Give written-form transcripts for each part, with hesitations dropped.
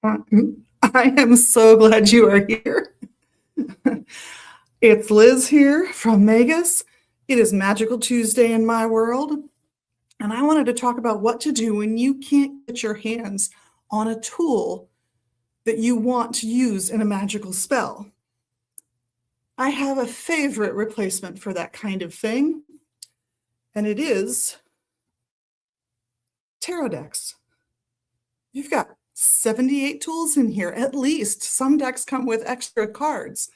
Uh, I am so glad you are here. It's Liz here from Magus. It is Magical Tuesday in my world, and I wanted to talk about what to do when you can't get your hands on a tool that you want to use in a magical spell. I have a favorite replacement for that kind of thing, and it is tarot decks. You've got 78 tools in here, at least. Some decks come with extra cards.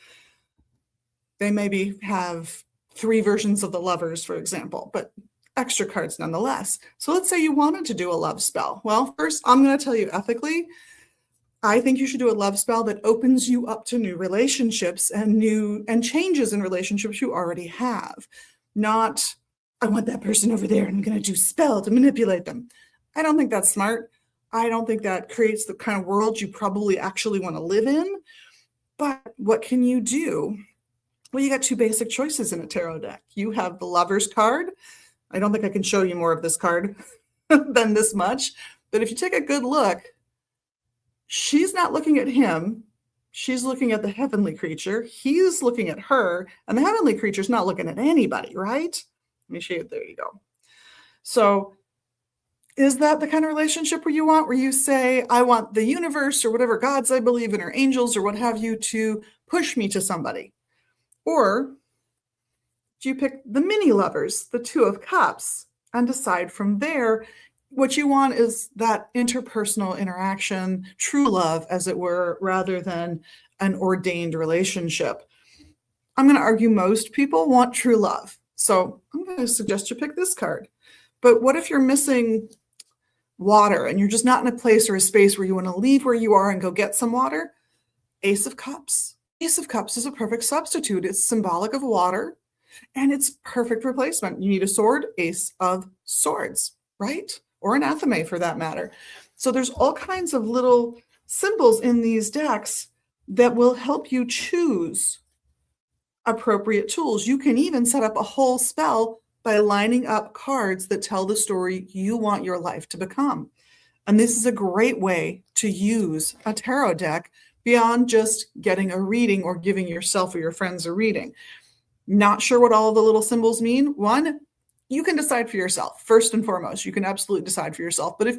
They maybe have 3 versions of the lovers, for example, but extra cards nonetheless. So let's say you wanted to do a love spell. Well, first, I'm going to tell you ethically, I think you should do a love spell that opens you up to new relationships and changes in relationships you already have. Not, I want that person over there and I'm going to do spell to manipulate them. I don't think that's smart. I don't think that creates the kind of world you probably actually want to live in. But what can you do? Well, you got 2 basic choices in a tarot deck. You have the Lover's card. I don't think I can show you more of this card than this much. But if you take a good look, she's not looking at him. She's looking at the heavenly creature. He's looking at her. And the heavenly creature's not looking at anybody, right? Let me show you. There you go. So is that the kind of relationship where you want, where you say, I want the universe or whatever gods I believe in or angels or what have you to push me to somebody? Or do you pick the mini lovers, the 2 of cups, and decide from there what you want is that interpersonal interaction, true love, as it were, rather than an ordained relationship? I'm going to argue most people want true love. So I'm going to suggest you pick this card. But what if you're missing water and you're just not in a place or a space where you want to leave where you are and go get some water? Ace of Cups. Ace of Cups is a perfect substitute. It's symbolic of water, and it's perfect replacement. You need a sword, Ace of Swords, right? Or an athame for that matter. So there's all kinds of little symbols in these decks that will help you choose appropriate tools. You can even set up a whole spell by lining up cards that tell the story you want your life to become. And this is a great way to use a tarot deck beyond just getting a reading or giving yourself or your friends a reading. Not sure what all the little symbols mean? One, you can decide for yourself. First and foremost, you can absolutely decide for yourself. But if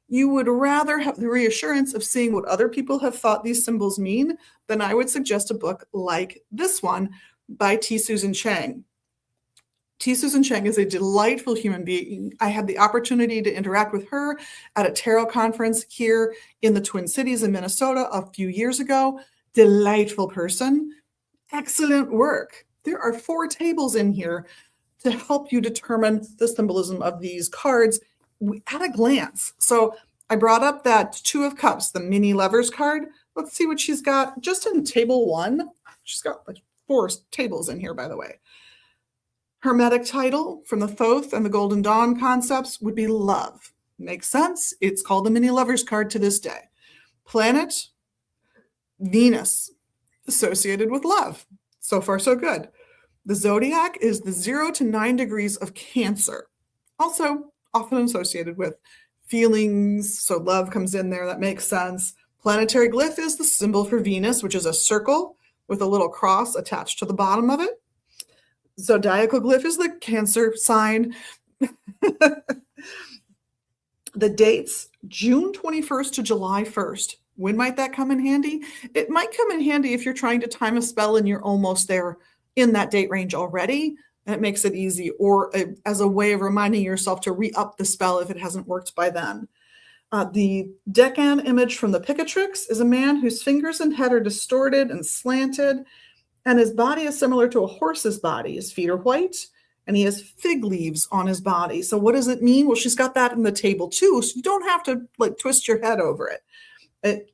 you would rather have the reassurance of seeing what other people have thought these symbols mean, then I would suggest a book like this one by T. Susan Chang. T. Susan Chang is a delightful human being. I had the opportunity to interact with her at a tarot conference here in the Twin Cities in Minnesota a few years ago. Delightful person. Excellent work. There are 4 tables in here to help you determine the symbolism of these cards at a glance. So I brought up that 2 of Cups, the mini lovers card. Let's see what she's got just in table 1. She's got like 4 tables in here, by the way. Hermetic title from the Thoth and the Golden Dawn concepts would be love. Makes sense. It's called the mini lovers card to this day. Planet, Venus, associated with love. So far, so good. The zodiac is the 0 to 9 degrees of Cancer. Also often associated with feelings. So love comes in there. That makes sense. Planetary glyph is the symbol for Venus, which is a circle with a little cross attached to the bottom of it. Zodiacal glyph is the Cancer sign. The dates, June 21st to July 1st. When might that come in handy? It might come in handy if you're trying to time a spell and you're almost there in that date range already, and it makes it easy, or as a way of reminding yourself to re-up the spell if it hasn't worked by then. The Decan image from the Picatrix is a man whose fingers and head are distorted and slanted, and his body is similar to a horse's body. His feet are white, and he has fig leaves on his body. So what does it mean? Well, she's got that in the table too, so you don't have to like twist your head over it.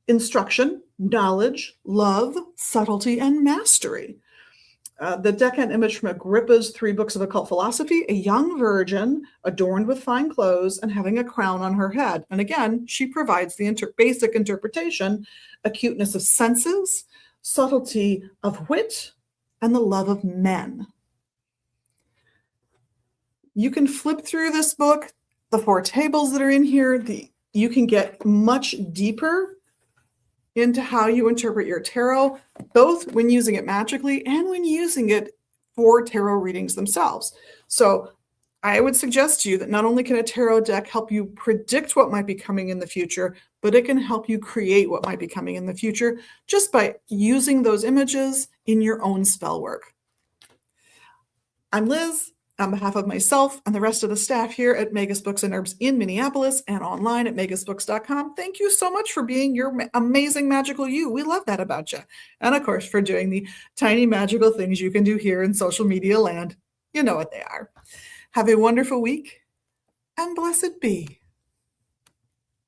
Instruction, knowledge, love, subtlety, and mastery. The Decan image from Agrippa's 3 Books of Occult Philosophy, a young virgin adorned with fine clothes and having a crown on her head. And again, she provides the basic interpretation, acuteness of senses, subtlety of wit, and the love of men. You can flip through this book, the 4 tables that are in here, you can get much deeper into how you interpret your tarot, both when using it magically and when using it for tarot readings themselves. So I would suggest to you that not only can a tarot deck help you predict what might be coming in the future, but it can help you create what might be coming in the future just by using those images in your own spell work. I'm Liz. On behalf of myself and the rest of the staff here at Magus Books and Herbs in Minneapolis and online at magusbooks.com, thank you so much for being your amazing magical you. We love that about you. And of course, for doing the tiny magical things you can do here in social media land. You know what they are. Have a wonderful week and blessed be.